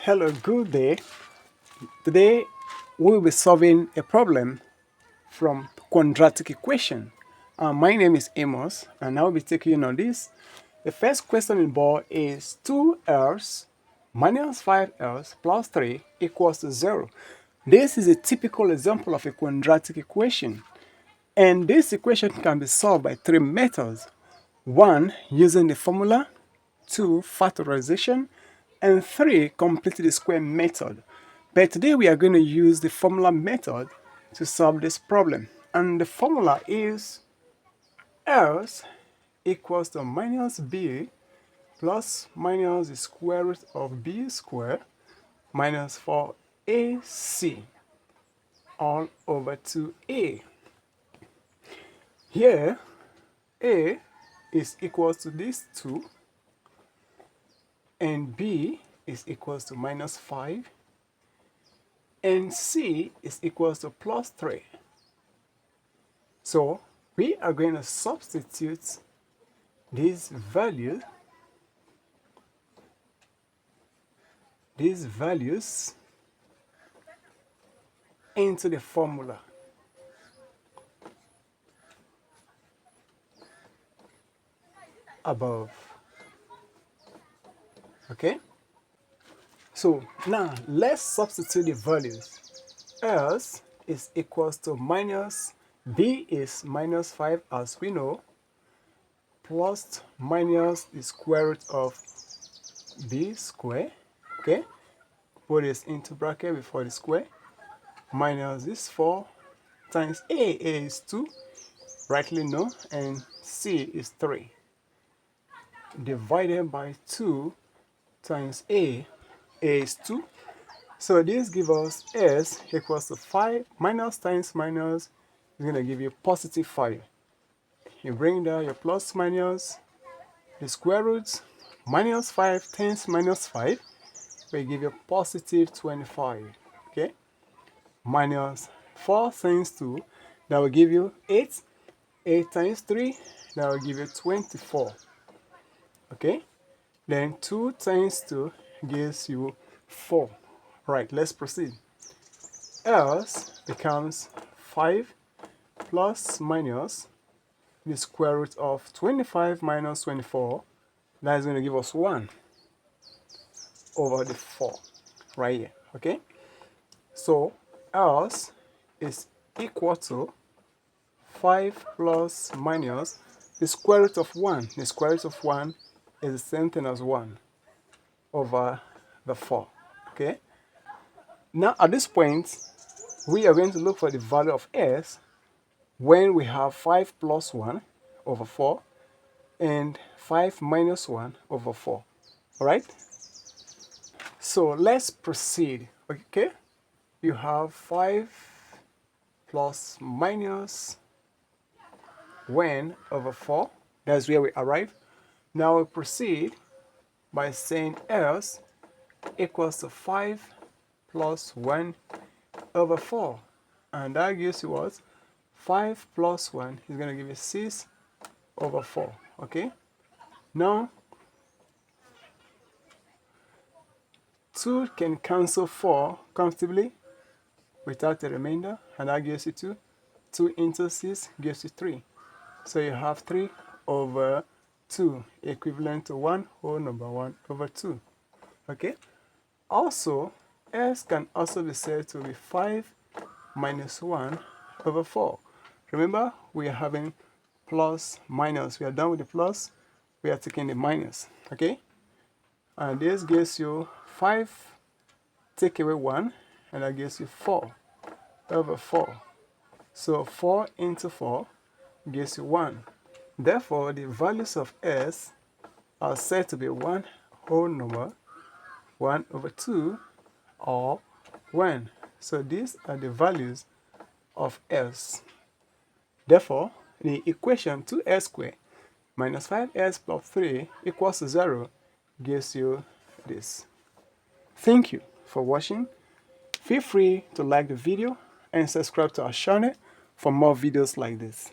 Hello, good day. Today we will be solving a problem from quadratic equation. My name is Amos and I will be taking you on this. The first question in board is 2L's minus 5L's plus 3 equals to 0. This is a typical example of a quadratic equation. And this equation can be solved by three methods. One, using the formula. Two, factorization. And three, completing the square method. But today we are going to use the formula method to solve this problem. And the formula is L equals to minus b plus minus the square root of b squared minus 4ac all over 2a. Here, a is equals to this 2 and b is equals to minus 5 and c is equals to plus 3. So we are going to substitute these values into the formula. Above. Okay? So now let's substitute the values. S is equals to minus, b is minus 5 as we know, plus minus the square root of b square. Okay? Put this into bracket before the square. Minus this 4 times a is 2, rightly know, and c is 3. Divided by 2 times a is 2. So this gives us s equals to 5 minus times minus is going to give you positive 5. You bring down your plus minus the square root minus 5 times minus 5 will give you positive 25. Okay, minus 4 times 2 that will give you 8. 8 times 3 that will give you 24. Okay, then 2 times 2 gives you 4. Right, let's proceed. Else becomes 5 plus minus the square root of 25 minus 24. That is going to give us 1 over the 4 right here. Okay, so else is equal to 5 plus minus the square root of 1. The square root of 1 is the same thing as 1 over the 4. Okay, now at this point we are going to look for the value of s when we have 5 plus 1 over 4 and 5 minus 1 over 4. All right, so let's proceed. Okay, you have 5 plus minus 1 over 4. That's where we arrive. Now we proceed by saying else equals to 5 plus 1 over 4. And that gives you what? 5 plus 1 is going to give you 6 over 4. Okay? Now, 2 can cancel 4 comfortably without a remainder. And that gives you 2. 2 into 6 gives you 3. So you have 3 over 2 equivalent to 1 whole number 1 over 2. Okay? Also, s can also be said to be 5 minus 1 over 4. Remember, we are having plus minus. We are done with the plus. We are taking the minus. Okay? And this gives you 5, take away 1, and that gives you 4 over 4. So 4 into 4 gives you 1. Therefore, the values of s are said to be 1 whole number, 1 over 2, or 1. So these are the values of s. Therefore, the equation 2s squared minus 5s plus 3 equals to 0 gives you this. Thank you for watching. Feel free to like the video and subscribe to our channel for more videos like this.